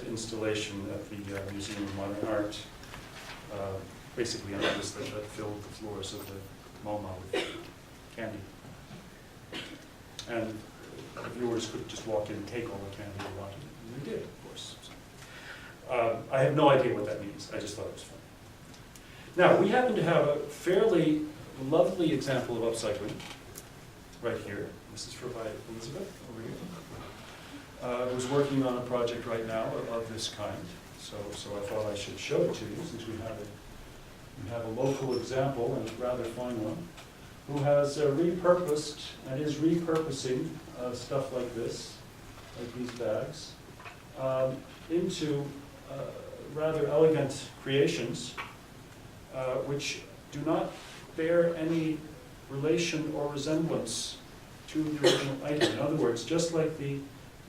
installation at the Museum of Modern Art, basically an artist that filled the floors of the MoMA with candy. And the viewers could just walk in and take all the candy they wanted, and they did, of course. So, I have no idea what that means, I just thought it was fun. Now, we happen to have a fairly lovely example of upcycling right here. This is for by Elizabeth over here, who's working on a project right now of this kind. So I thought I should show it to you, since we have a local example, and a rather fine one, who has repurposed and is repurposing stuff like this, like these bags, into rather elegant creations, which do not bear any relation or resemblance to the original item. In other words, just like the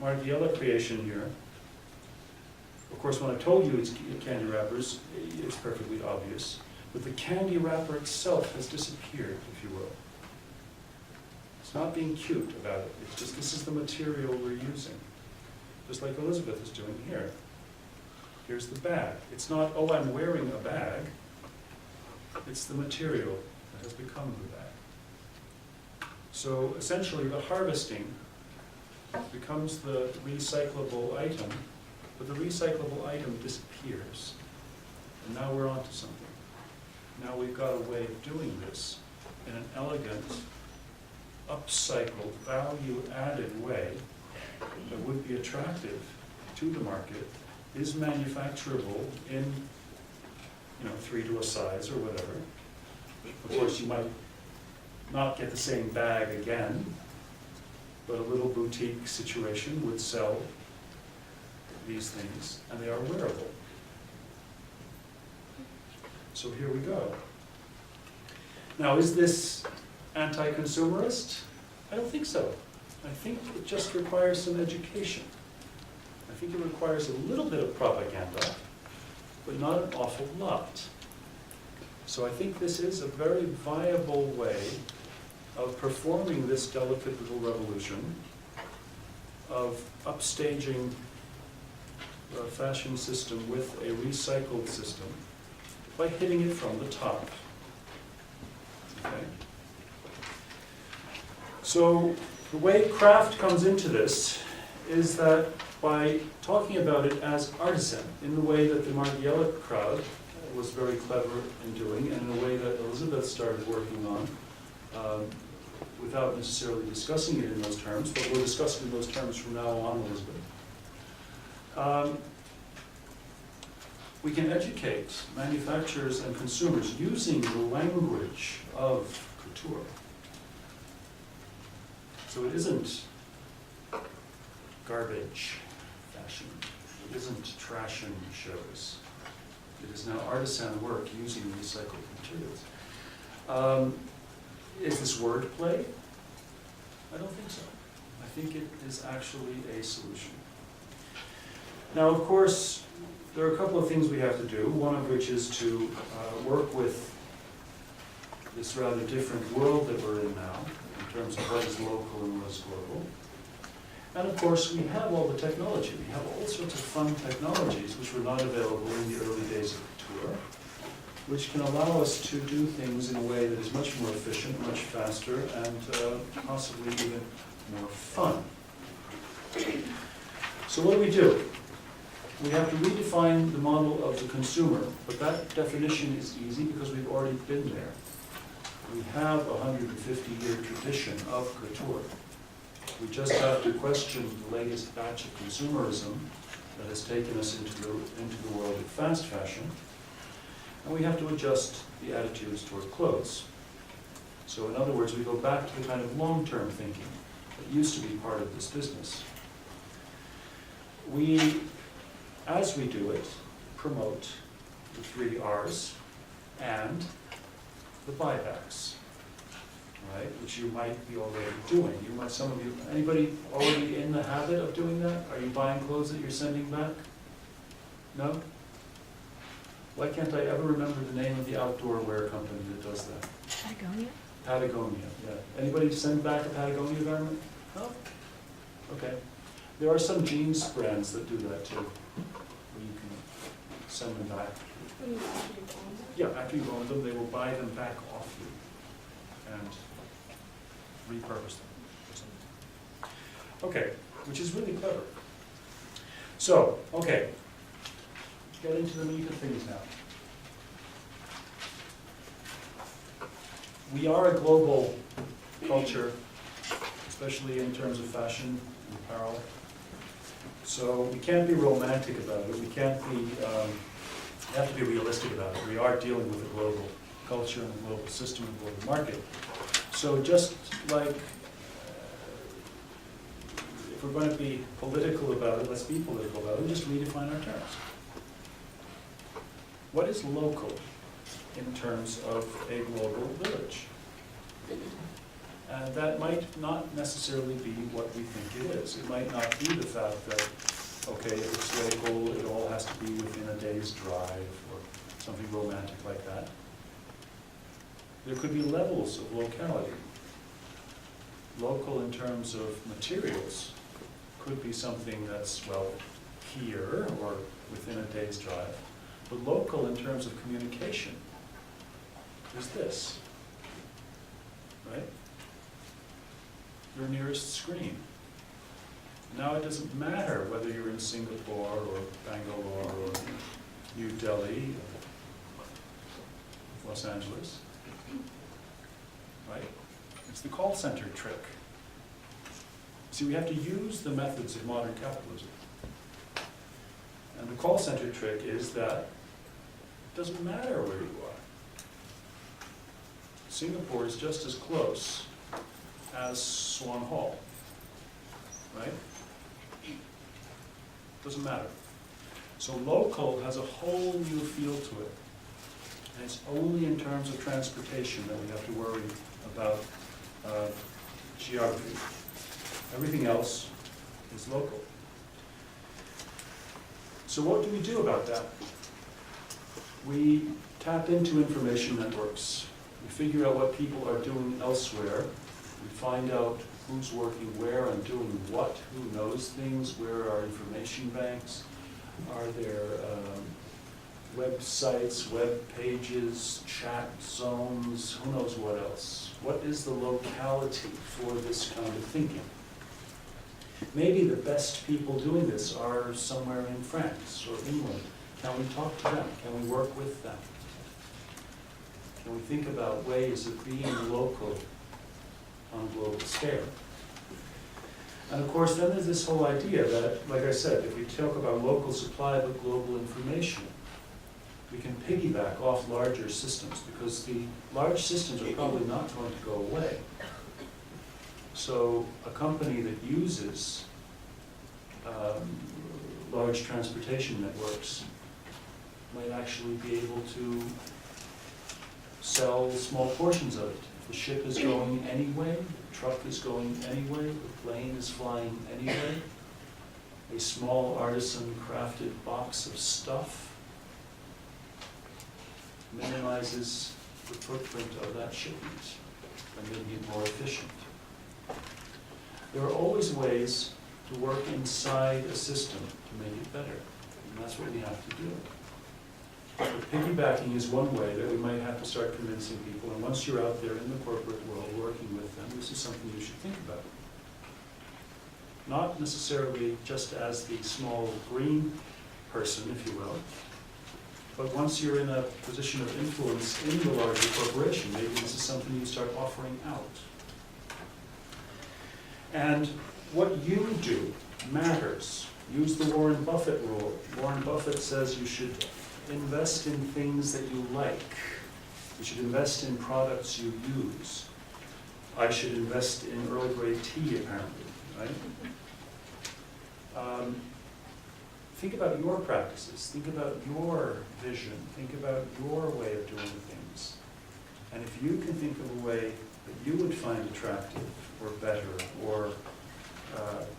Margiela creation here, of course when I told you it's candy wrappers, it's perfectly obvious, but the candy wrapper itself has disappeared, if you will. It's not being cute about it, it's just this is the material we're using. Just like Elizabeth is doing here. Here's the bag. It's not, oh, I'm wearing a bag. It's the material that has become the bag. So essentially the harvesting becomes the recyclable item, but the recyclable item disappears. And now we're onto something. Now we've got a way of doing this in an elegant, upcycled, value-added way that would be attractive to the market, is manufacturable in 3 to a size or whatever. Of course, you might not get the same bag again, but a little boutique situation would sell these things, and they are wearable. So here we go. Now, is this anti-consumerist? I don't think so. I think it just requires some education. I think it requires a little bit of propaganda, but not an awful lot. So I think this is a very viable way of performing this delicate little revolution, of upstaging the fashion system with a recycled system by hitting it from the top. Okay? So the way craft comes into this is that by talking about it as artisan, in the way that the Margiela crowd was very clever in doing, and in a way that Elizabeth started working on, without necessarily discussing it in those terms, but we'll discuss it in those terms from now on, Elizabeth. We can educate manufacturers and consumers using the language of couture. So it isn't garbage fashion. It isn't trash and shows. It is now artisan work using recycled materials. Is this wordplay? I don't think so. I think it is actually a solution. Now, of course, there are a couple of things we have to do, one of which is to work with this rather different world that we're in now, in terms of what is local and what is global. And of course, we have all the technology. We have all sorts of fun technologies which were not available in the early days of couture, which can allow us to do things in a way that is much more efficient, much faster, and possibly even more fun. So what do? We have to redefine the model of the consumer, but that definition is easy because we've already been there. We have a 150-year tradition of couture. We just have to question the latest batch of consumerism that has taken us into the world of fast fashion, and we have to adjust the attitudes toward clothes. So in other words, we go back to the kind of long-term thinking that used to be part of this business. We, as we do it, promote the 3 R's and the buybacks, right? Which you might be already doing. You might, some of you, anybody already in the habit of doing that? Are you buying clothes that you're sending back? No? Why can't I ever remember the name of the outdoor wear company that does that? Patagonia? Patagonia, yeah. Anybody send back a Patagonia garment? No? Okay. There are some jeans brands that do that too. send them back. When you actually own them? Yeah, after you've owned them, they will buy them back off you and repurpose them or something. Okay, which is really clever. So, okay, let's get into the meat of things now. We are a global culture, especially in terms of fashion and apparel. So we can't be romantic about it. We can't be, we have to be realistic about it. We are dealing with a global culture and a global system and global market. So just like, if we're going to be political about it, let's be political about it and just redefine our terms. What is local in terms of a global village? And that might not necessarily be what we think it is. It might not be the fact that, okay, if it's local, it all has to be within a day's drive or something romantic like that. There could be levels of locality. Local in terms of materials could be something that's, well, here or within a day's drive. But local in terms of communication is this, right? Your nearest screen. Now it doesn't matter whether you're in Singapore or Bangalore or New Delhi or Los Angeles, right? It's the call center trick. See, we have to use the methods of modern capitalism. And the call center trick is that it doesn't matter where you are. Singapore is just as close as Swan Hall, right? Doesn't matter. So local has a whole new feel to it. And it's only in terms of transportation that we have to worry about geography. Everything else is local. So what do we do about that? We tap into information networks. We figure out what people are doing elsewhere. We find out who's working where and doing what, who knows things, where are information banks, are there websites, web pages, chat zones, who knows what else. What is the locality for this kind of thinking? Maybe the best people doing this are somewhere in France or England. Can we talk to them? Can we work with them? Can we think about ways of being local on a global scale? And of course, then there's this whole idea that, like I said, if we talk about local supply but global information, we can piggyback off larger systems because the large systems are probably not going to go away. So a company that uses large transportation networks might actually be able to sell small portions of it. If the ship is going anyway, the truck is going anyway, the plane is flying anyway, a small artisan crafted box of stuff minimizes the footprint of that shipment and making it more efficient. There are always ways to work inside a system to make it better, and that's what we have to do. But piggybacking is one way that we might have to start convincing people, and once you're out there in the corporate world working with them, this is something you should think about. Not necessarily just as the small green person, if you will, but once you're in a position of influence in the larger corporation, maybe this is something you start offering out. And what you do matters. Use the Warren Buffett rule. Warren Buffett says you should invest in things that you like. You should invest in products you use. I should invest in Earl Grey tea, apparently, right? Think about your practices. Think about your vision. Think about your way of doing things. And if you can think of a way that you would find attractive or better or,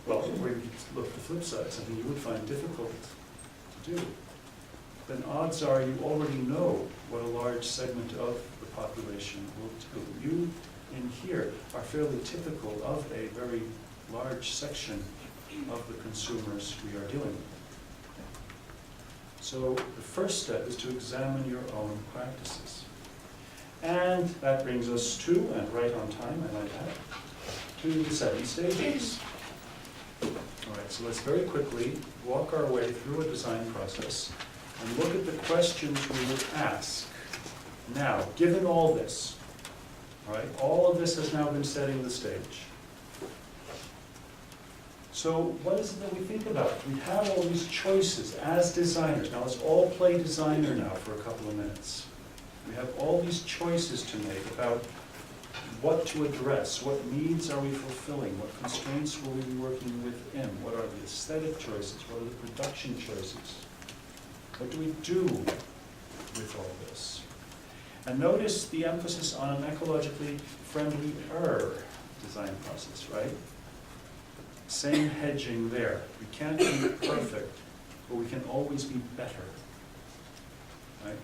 well, or you look at the flip side, something you would find difficult to do, then odds are you already know what a large segment of the population will do. You in here are fairly typical of a very large section of the consumers we are dealing with. So the first step is to examine your own practices. And that brings us to, and right on time, I might add, to the 7 stages. All right, so let's very quickly walk our way through a design process and look at the questions we would ask. Now, given all this, all right, all of this has now been setting the stage. So what is it that we think about? We have all these choices as designers. Now let's all play designer now for a couple of minutes. We have all these choices to make about what to address, what needs are we fulfilling, what constraints will we be working within, what are the aesthetic choices, what are the production choices, what do we do with all this? And notice the emphasis on an ecologically friendlier design process, right? Same hedging there. We can't be perfect, but we can always be better, right?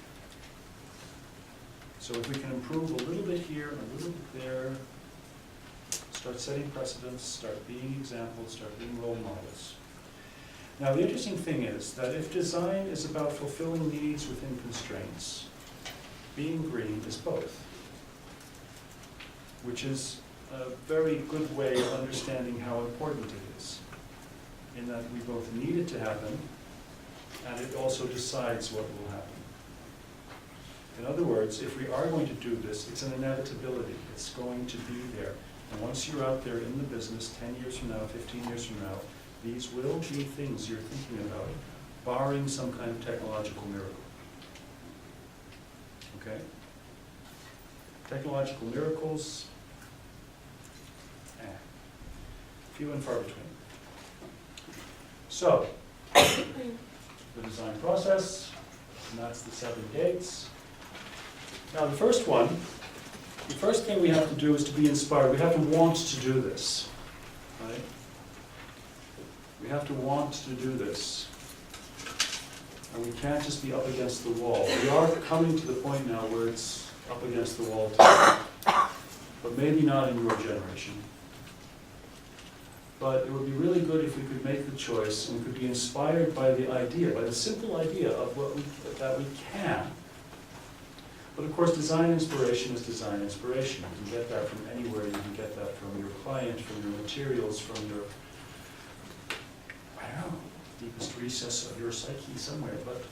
So if we can improve a little bit here, a little bit there, start setting precedents, start being examples, start being role models. Now the interesting thing is that if design is about fulfilling needs within constraints, being green is both, which is a very good way of understanding how important it is, in that we both need it to happen, and it also decides what will happen. In other words, if we are going to do this, it's an inevitability. It's going to be there. And once you're out there in the business, 10 years from now, 15 years from now, these will be things you're thinking about, barring some kind of technological miracle. Okay? Technological miracles, few and far between. So, the design process, and that's the 7 gates. Now the first thing we have to do is to be inspired. We have to want to do this, right? We have to want to do this. And we can't just be up against the wall. We are coming to the point now where it's up against the wall too. But maybe not in your generation. But it would be really good if we could make the choice and we could be inspired by the idea, by the simple idea of that we can. But of course, design inspiration is design inspiration. You can get that from anywhere. You can get that from your client, from your materials, from your, I don't know, deepest recess of your psyche somewhere. But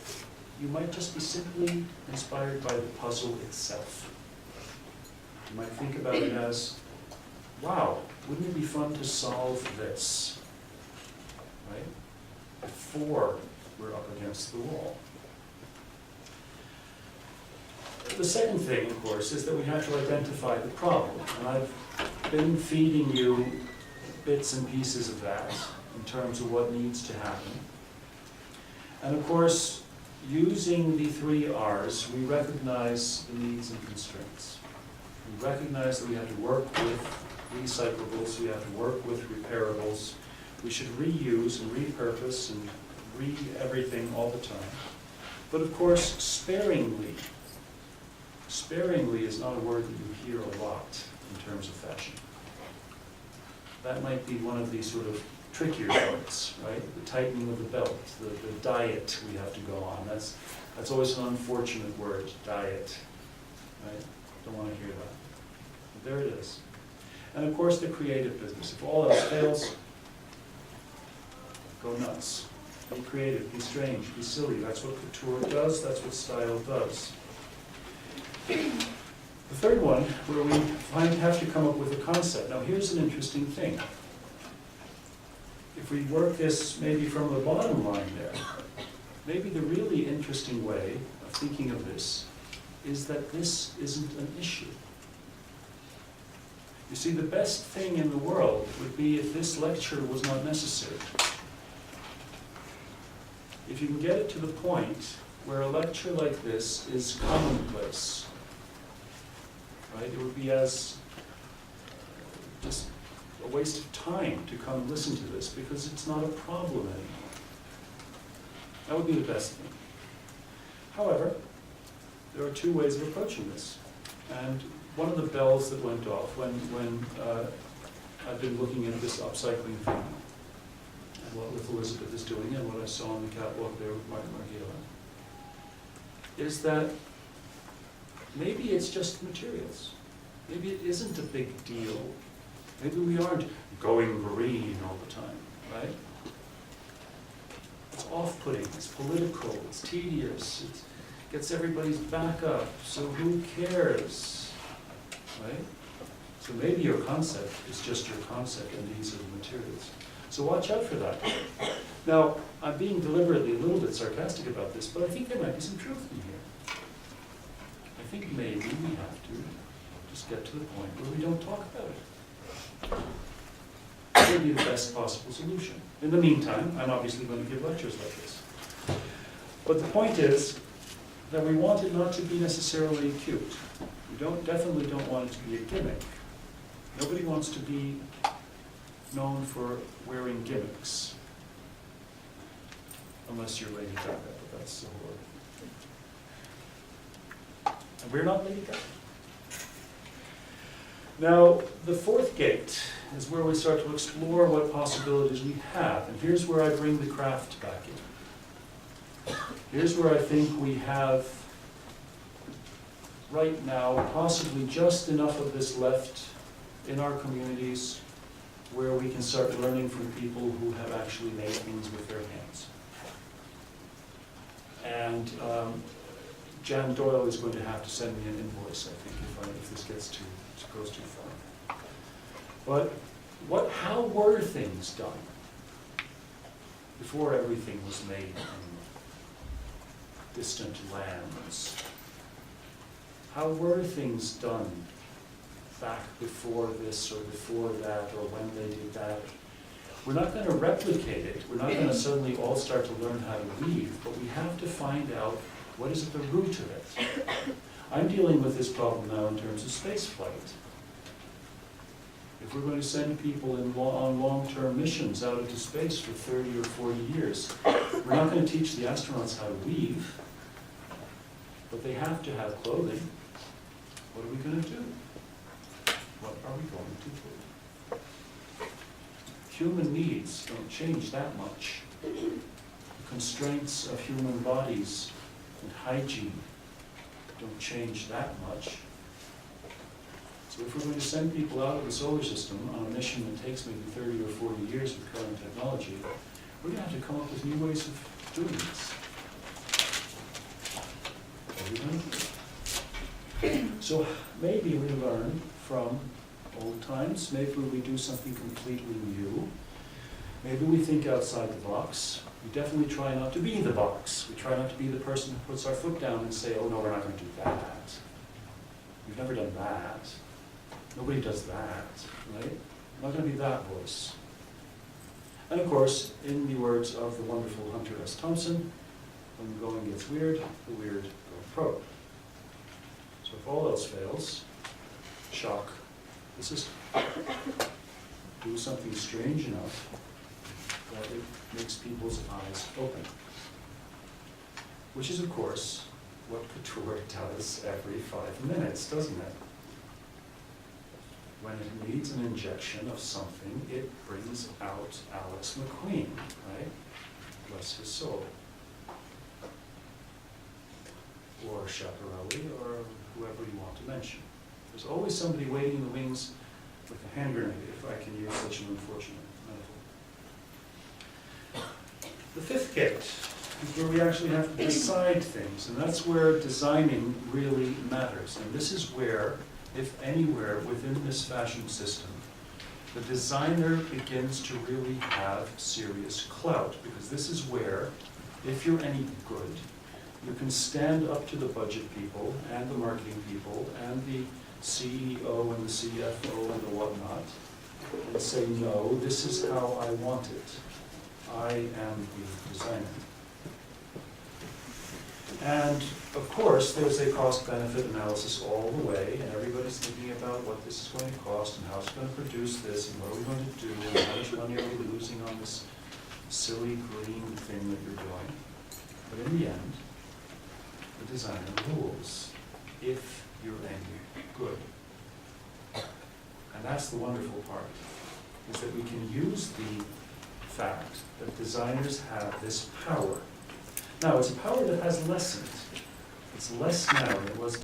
you might just be simply inspired by the puzzle itself. You might think about it as, wow, wouldn't it be fun to solve this, right? Before we're up against the wall. The second thing, of course, is that we have to identify the problem. And I've been feeding you bits and pieces of that in terms of what needs to happen. And of course, using the 3 R's, we recognize the needs and constraints. We recognize that we have to work with recyclables, we have to work with repairables. We should reuse and repurpose and re-everything all the time. But of course, sparingly. Sparingly is not a word that you hear a lot in terms of fashion. That might be one of these sort of trickier parts, right? The tightening of the belt, the diet we have to go on. That's always an unfortunate word, diet, right? Don't want to hear that. But there it is. And of course, the creative business. If all else fails, go nuts. Be creative, be strange, be silly. That's what couture does, that's what style does. The third one, where we have to come up with a concept. Now here's an interesting thing. If we work this maybe from the bottom line there, maybe the really interesting way of thinking of this is that this isn't an issue. You see, the best thing in the world would be if this lecture was not necessary. If you can get it to the point where a lecture like this is commonplace, right? It would be as just a waste of time to come listen to this because it's not a problem anymore. That would be the best thing. However, there are 2 ways of approaching this. And one of the bells that went off when I've been looking at this upcycling thing, and what Elizabeth is doing, and what I saw on the catwalk there with Martin Margiela, is that maybe it's just materials. Maybe it isn't a big deal. Maybe we aren't going green all the time, right? It's off-putting, it's political, it's tedious, it gets everybody's back up, so who cares, right? So maybe your concept is just your concept and these are the materials. So watch out for that. Now, I'm being deliberately a little bit sarcastic about this, but I think there might be some truth in here. I think maybe we have to just get to the point where we don't talk about it. It would be the best possible solution. In the meantime, I'm obviously going to give lectures like this. But the point is that we want it not to be necessarily cute. We definitely don't want it to be a gimmick. Nobody wants to be known for wearing gimmicks. Unless you're Lady Gaga, but that's the whole. And we're not Lady Gaga. Now, the fourth gate is where we start to explore what possibilities we have. And here's where I bring the craft back in. Here's where I think we have, right now, possibly just enough of this left in our communities where we can start learning from people who have actually made things with their hands. And Jan Doyle is going to have to send me an invoice, I think, if this goes too far. But how were things done before everything was made in distant lands? How were things done back before this or before that or when they did that? We're not going to replicate it. We're not going to suddenly all start to learn how to weave, but we have to find out what is at the root of it. I'm dealing with this problem now in terms of space flight. If we're going to send people on long-term missions out into space for 30 or 40 years, we're not going to teach the astronauts how to weave, but they have to have clothing. What are we going to do? What are we going to do? Human needs don't change that much. The constraints of human bodies and hygiene don't change that much. So if we're going to send people out of the solar system on a mission that takes maybe 30 or 40 years with current technology, we're going to have to come up with new ways of doing this. What are we going to do? So maybe we learn from old times. Maybe we do something completely new. Maybe we think outside the box. We definitely try not to be the box. We try not to be the person who puts our foot down and say, oh no, we're not going to do that. We've never done that. Nobody does that, right? We're not going to be that voice. And of course, in the words of the wonderful Hunter S. Thompson, when the going gets weird, the weird go pro. So if all else fails, shock the system. Do something strange enough that it makes people's eyes open. Which is, of course, what Couture does every 5 minutes, doesn't it? When it needs an injection of something, it brings out Alex McQueen, right? Bless his soul. Or Schiaparelli, or whoever you want to mention. There's always somebody waiting in the wings with a hand grenade, if I can use such an unfortunate metaphor. The fifth gate is where we actually have to decide things, and that's where designing really matters. And this is where, if anywhere within this fashion system, the designer begins to really have serious clout, because this is where, if you're any good, you can stand up to the budget people and the marketing people and the CEO and the CFO and the whatnot and say, no, this is how I want it. I am the designer. And of course, there's a cost-benefit analysis all the way, and everybody's thinking about what this is going to cost and how it's going to produce this and what are we going to do and how much money are we losing on this silly green thing that you're doing. But in the end, the designer rules if you're any good. And that's the wonderful part, is that we can use the fact that designers have this power. Now, it's a power that has lessened. It's less now than it was